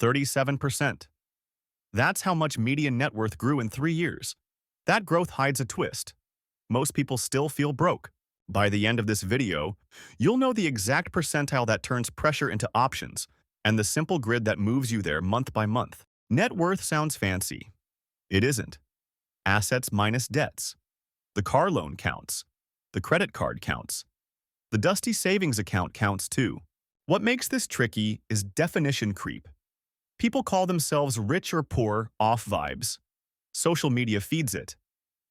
37%. That's how much median net worth grew in 3 years. That growth hides a twist. Most people still feel broke. By the end of this video, you'll know the exact percentile that turns pressure into options and the simple grid that moves you there month by month. Net worth sounds fancy. It isn't. Assets minus debts. The car loan counts. The credit card counts. The dusty savings account counts too. What makes this tricky is definition creep. People call themselves rich or poor off vibes. Social media feeds it.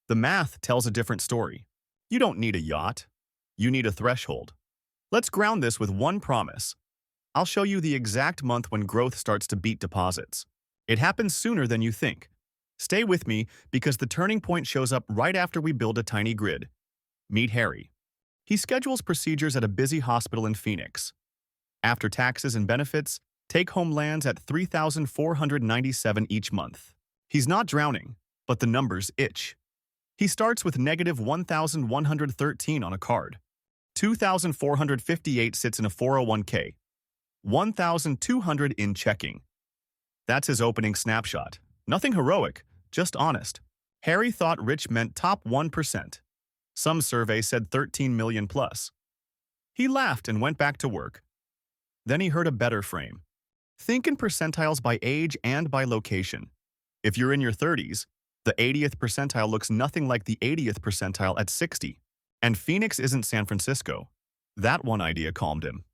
The math tells a different story. You don't need a yacht. You need a threshold. Let's ground this with one promise. I'll show you the exact month when growth starts to beat deposits. It happens sooner than you think. Stay with me because the turning point shows up right after we build a tiny grid. Meet Harry. He schedules procedures at a busy hospital in Phoenix. After taxes and benefits, take-home lands at $3,497 each month. He's not drowning, but the numbers itch. He starts with negative $1,113 on a card. $2,458 sits in a 401k. $1,200 in checking. That's his opening snapshot. Nothing heroic, just honest. Harry thought rich meant top 1%. Some survey said 13 million plus. He laughed and went back to work. Then he heard a better frame. Think in percentiles by age and by location. If you're in your 30s, the 80th percentile looks nothing like the 80th percentile at 60. And Phoenix isn't San Francisco. That one idea calmed him.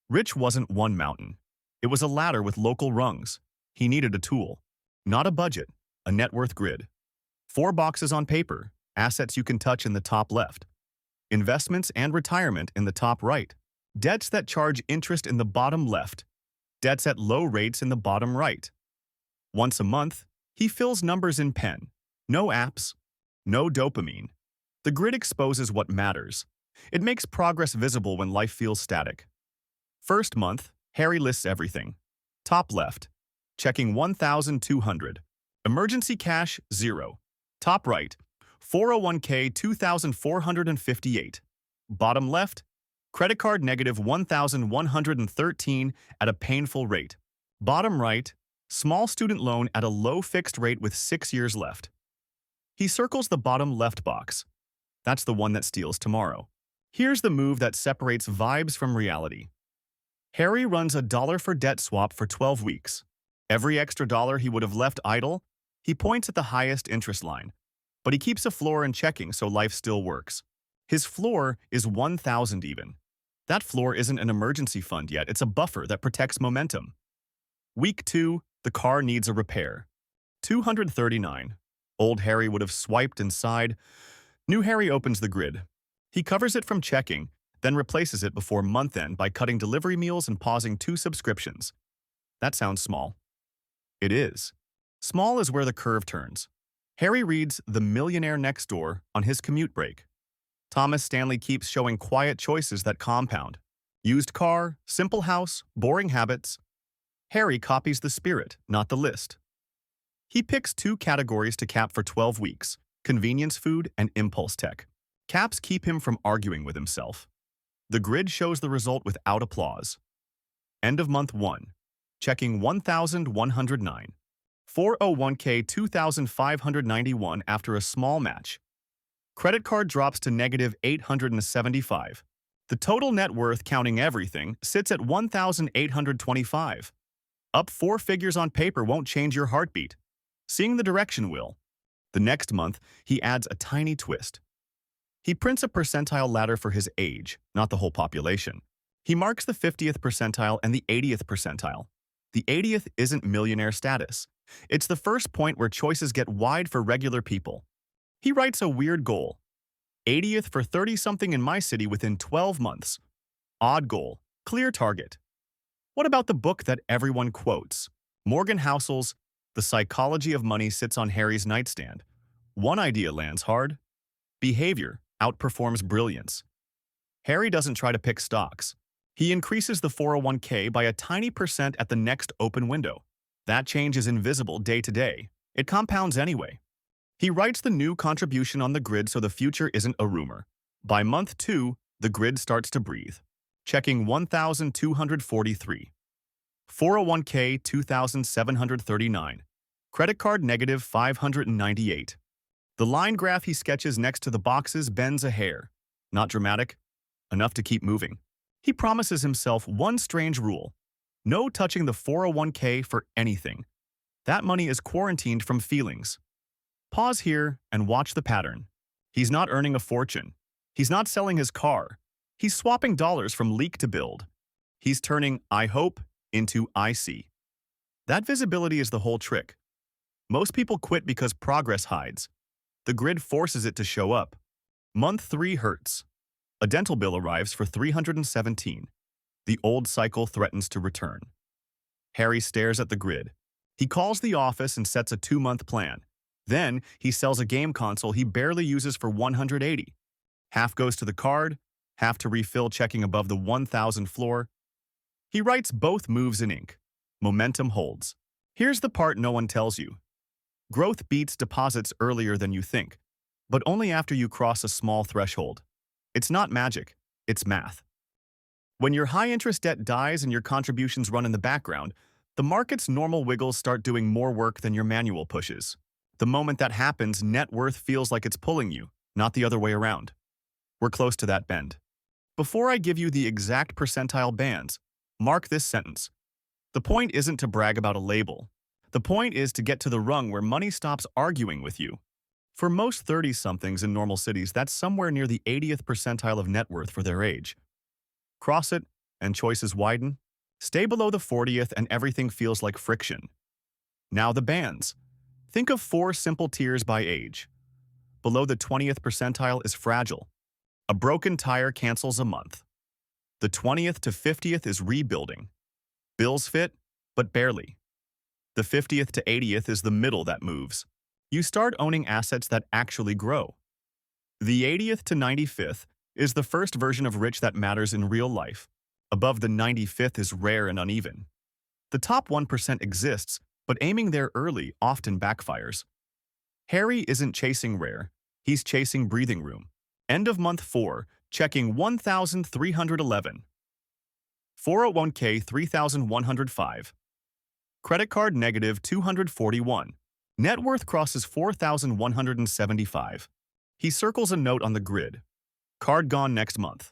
Rich wasn't one mountain. It was a ladder with local rungs. He needed a tool. Not a budget, a net worth grid. 4 boxes on paper, assets you can touch in the top left. Investments and retirement in the top right. Debts that charge interest in the bottom left. Debts at low rates in the bottom right. Once a month, he fills numbers in pen. No apps. No dopamine. The grid exposes what matters. It makes progress visible when life feels static. First month, Harry lists everything. Top left, checking 1,200. Emergency cash, 0. Top right, 401k, 2,458. Bottom left, credit card negative 1,113 at a painful rate. Bottom right, small student loan at a low fixed rate with 6 years left. He circles the bottom left box. That's the one that steals tomorrow. Here's the move that separates vibes from reality. Harry runs a dollar for debt swap for 12 weeks. Every extra dollar he would have left idle, he points at the highest interest line. But he keeps a floor in checking so life still works. His floor is 1,000 even. That floor isn't an emergency fund yet, it's a buffer that protects momentum. Week 2, the car needs a repair. $239. Old Harry would have swiped and sighed. New Harry opens the grid. He covers it from checking, then replaces it before month end by cutting delivery meals and pausing 2 subscriptions. That sounds small. It is. Small is where the curve turns. Harry reads The Millionaire Next Door on his commute break. Thomas Stanley keeps showing quiet choices that compound. Used car, simple house, boring habits. Harry copies the spirit, not the list. He picks 2 categories to cap for 12 weeks, convenience food and impulse tech. Caps keep him from arguing with himself. The grid shows the result without applause. End of month 1. Checking 1,109. 401k 2,591 after a small match. Credit card drops to negative 875. The total net worth counting everything sits at 1,825. Up 4 figures on paper won't change your heartbeat. Seeing the direction will. The next month, he adds a tiny twist. He prints a percentile ladder for his age, not the whole population. He marks the 50th percentile and the 80th percentile. The 80th isn't millionaire status. It's the first point where choices get wide for regular people. He writes a weird goal. 80th for 30-something in my city within 12 months. Odd goal. Clear target. What about the book that everyone quotes? Morgan Housel's The Psychology of Money sits on Harry's nightstand. One idea lands hard. Behavior outperforms brilliance. Harry doesn't try to pick stocks. He increases the 401k by a tiny percent at the next open window. That change is invisible day to day. It compounds anyway. He writes the new contribution on the grid so the future isn't a rumor. By month 2, the grid starts to breathe. Checking 1,243. 401k 2,739. Credit card negative 598. The line graph he sketches next to the boxes bends a hair. Not dramatic, enough to keep moving. He promises himself one strange rule: no touching the 401k for anything. That money is quarantined from feelings. Pause here and watch the pattern. He's not earning a fortune. He's not selling his car. He's swapping dollars from leak to build. He's turning "I hope" into "I see." That visibility is the whole trick. Most people quit because progress hides. The grid forces it to show up. Month 3 hurts. A dental bill arrives for $317. The old cycle threatens to return. Harry stares at the grid. He calls the office and sets a 2-month plan. Then, he sells a game console he barely uses for $180. Half goes to the card, half to refill checking above the 1,000 floor. He writes both moves in ink. Momentum holds. Here's the part no one tells you. Growth beats deposits earlier than you think, but only after you cross a small threshold. It's not magic, it's math. When your high-interest debt dies and your contributions run in the background, the market's normal wiggles start doing more work than your manual pushes. The moment that happens, net worth feels like it's pulling you, not the other way around. We're close to that bend. Before I give you the exact percentile bands, mark this sentence. The point isn't to brag about a label. The point is to get to the rung where money stops arguing with you. For most 30-somethings in normal cities, that's somewhere near the 80th percentile of net worth for their age. Cross it, and choices widen. Stay below the 40th and everything feels like friction. Now the bands. Think of 4 simple tiers by age. Below the 20th percentile is fragile. A broken tire cancels a month. The 20th to 50th is rebuilding. Bills fit, but barely. The 50th to 80th is the middle that moves. You start owning assets that actually grow. The 80th to 95th is the first version of rich that matters in real life. Above the 95th is rare and uneven. The top 1% exists, but aiming there early often backfires. Harry isn't chasing rare, he's chasing breathing room. End of month 4, checking 1,311. 401k 3,105. Credit card negative 241. Net worth crosses 4,175. He circles a note on the grid. Card gone next month.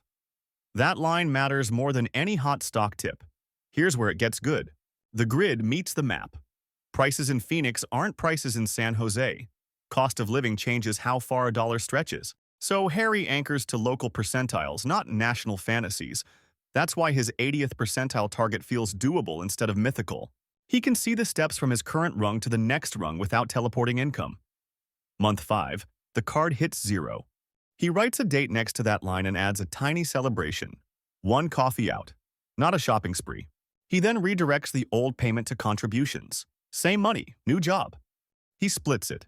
That line matters more than any hot stock tip. Here's where it gets good. The grid meets the map. Prices in Phoenix aren't prices in San Jose. Cost of living changes how far a dollar stretches. So Harry anchors to local percentiles, not national fantasies. That's why his 80th percentile target feels doable instead of mythical. He can see the steps from his current rung to the next rung without teleporting income. Month 5, the card hits 0. He writes a date next to that line and adds a tiny celebration. 1 coffee out. Not a shopping spree. He then redirects the old payment to contributions. Same money, new job. He splits it.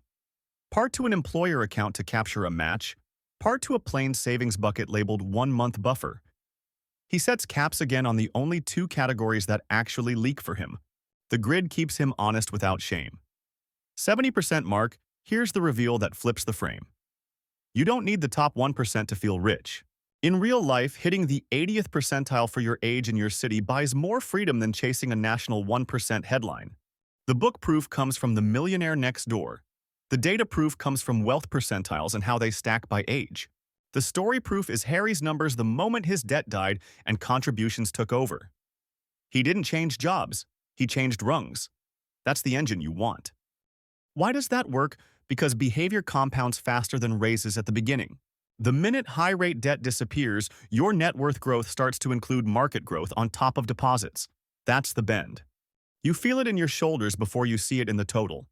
Part to an employer account to capture a match, part to a plain savings bucket labeled 1-month buffer. He sets caps again on the only 2 categories that actually leak for him. The grid keeps him honest without shame. 70% mark, here's the reveal that flips the frame. You don't need the top 1% to feel rich. In real life, hitting the 80th percentile for your age in your city buys more freedom than chasing a national 1% headline. The book proof comes from The Millionaire Next Door. The data proof comes from Wealth Percentiles and how they stack by age. The story proof is Harry's numbers the moment his debt died and contributions took over. He didn't change jobs. He changed rungs. That's the engine you want. Why does that work? Because behavior compounds faster than raises at the beginning. The minute high-rate debt disappears, your net worth growth starts to include market growth on top of deposits. That's the bend. You feel it in your shoulders before you see it in the total.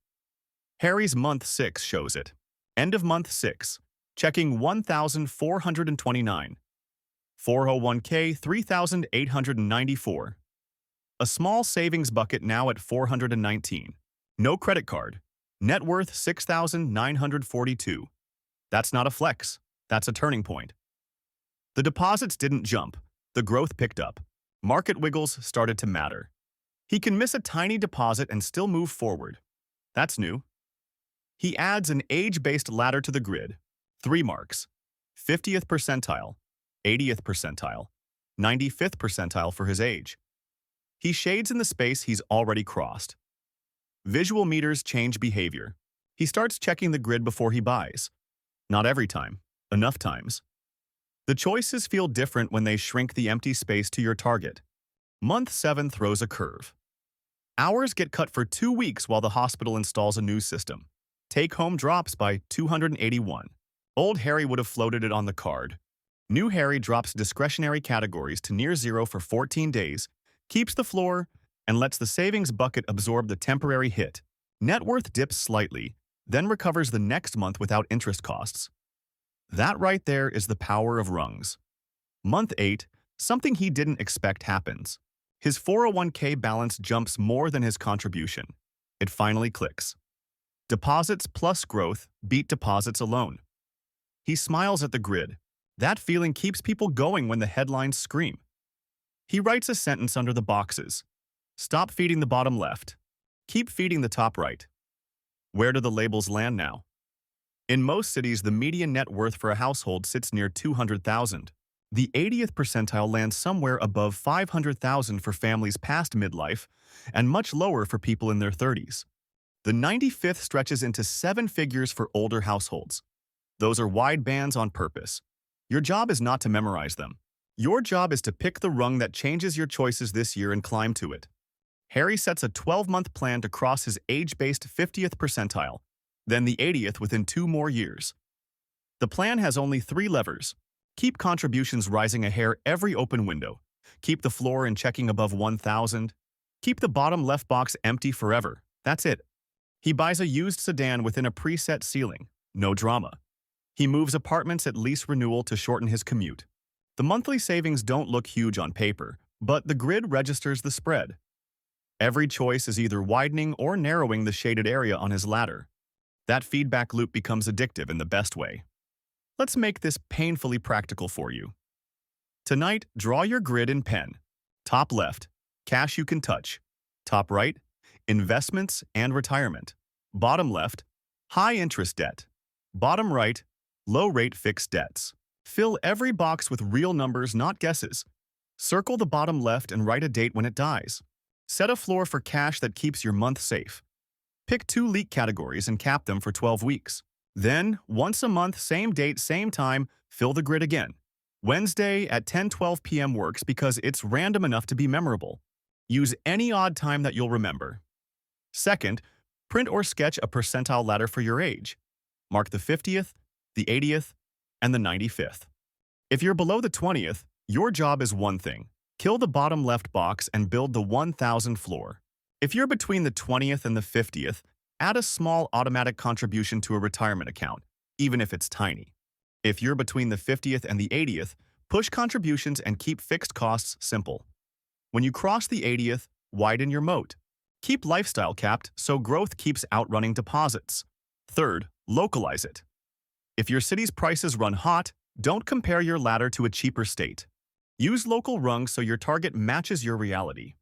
Harry's month 6 shows it. End of month 6. Checking 1,429. 401k 3,894. A small savings bucket now at 419. No credit card. Net worth 6,942. That's not a flex. That's a turning point. The deposits didn't jump. The growth picked up. Market wiggles started to matter. He can miss a tiny deposit and still move forward. That's new. He adds an age-based ladder to the grid. 3 marks. 50th percentile, 80th percentile, 95th percentile for his age. He shades in the space he's already crossed. Visual meters change behavior. He starts checking the grid before he buys. Not every time, enough times. The choices feel different when they shrink the empty space to your target. Month 7 throws a curve. Hours get cut for 2 weeks while the hospital installs a new system. Take-home drops by 281. Old Harry would have floated it on the card. New Harry drops discretionary categories to near zero for 14 days, keeps the floor, and lets the savings bucket absorb the temporary hit. Net worth dips slightly, then recovers the next month without interest costs. That right there is the power of rungs. Month 8, something he didn't expect happens. His 401k balance jumps more than his contribution. It finally clicks. Deposits plus growth beat deposits alone. He smiles at the grid. That feeling keeps people going when the headlines scream. He writes a sentence under the boxes. Stop feeding the bottom left. Keep feeding the top right. Where do the labels land now? In most cities, the median net worth for a household sits near 200,000. The 80th percentile lands somewhere above 500,000 for families past midlife and much lower for people in their 30s. The 95th stretches into 7 figures for older households. Those are wide bands on purpose. Your job is not to memorize them. Your job is to pick the rung that changes your choices this year and climb to it. Harry sets a 12-month plan to cross his age-based 50th percentile, then the 80th within 2 more years. The plan has only 3 levers. Keep contributions rising a hair every open window. Keep the floor in checking above 1,000. Keep the bottom left box empty forever. That's it. He buys a used sedan within a preset ceiling. No drama. He moves apartments at lease renewal to shorten his commute. The monthly savings don't look huge on paper, but the grid registers the spread. Every choice is either widening or narrowing the shaded area on his ladder. That feedback loop becomes addictive in the best way. Let's make this painfully practical for you. Tonight, draw your grid in pen. Top left, cash you can touch. Top right, investments and retirement. Bottom left, high-interest debt. Bottom right, low-rate fixed debts. Fill every box with real numbers, not guesses. Circle the bottom left and write a date when it dies. Set a floor for cash that keeps your month safe. Pick 2 leak categories and cap them for 12 weeks. Then, once a month, same date, same time, fill the grid again. Wednesday at 10:12 p.m. works because it's random enough to be memorable. Use any odd time that you'll remember. Second, print or sketch a percentile ladder for your age. Mark the 50th, the 80th, and the 95th. If you're below the 20th, your job is one thing. Kill the bottom left box and build the 1,000 floor. If you're between the 20th and the 50th, add a small automatic contribution to a retirement account, even if it's tiny. If you're between the 50th and the 80th, push contributions and keep fixed costs simple. When you cross the 80th, widen your moat. Keep lifestyle capped so growth keeps outrunning deposits. Third, localize it. If your city's prices run hot, don't compare your ladder to a cheaper state. Use local rungs so your target matches your reality.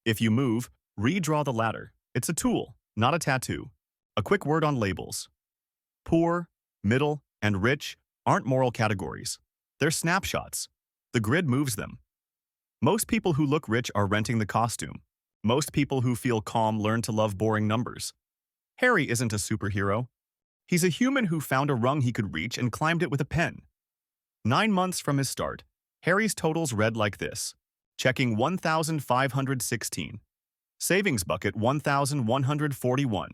If you move, redraw the ladder. It's a tool, not a tattoo. A quick word on labels. Poor, middle, and rich aren't moral categories. They're snapshots. The grid moves them. Most people who look rich are renting the costume. Most people who feel calm learn to love boring numbers. Harry isn't a superhero. He's a human who found a rung he could reach and climbed it with a pen. 9 months from his start, Harry's totals read like this. Checking 1,516. Savings bucket 1,141.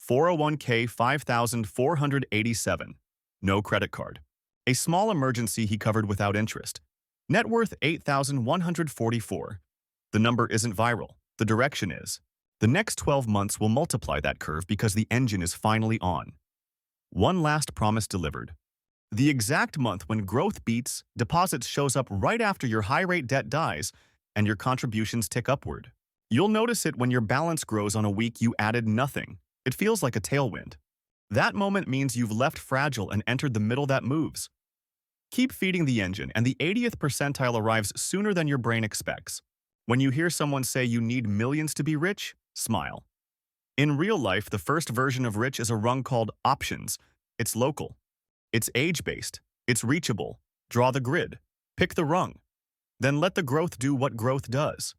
401k 5,487. No credit card. A small emergency he covered without interest. Net worth 8,144. The number isn't viral. The direction is. The next 12 months will multiply that curve because the engine is finally on. One last promise delivered. The exact month when growth beats, deposits shows up right after your high-rate debt dies and your contributions tick upward. You'll notice it when your balance grows on a week you added nothing. It feels like a tailwind. That moment means you've left fragile and entered the middle that moves. Keep feeding the engine, and the 80th percentile arrives sooner than your brain expects. When you hear someone say you need millions to be rich, smile. In real life, the first version of rich is a rung called options. It's local. It's age-based. It's reachable. Draw the grid. Pick the rung. Then let the growth do what growth does.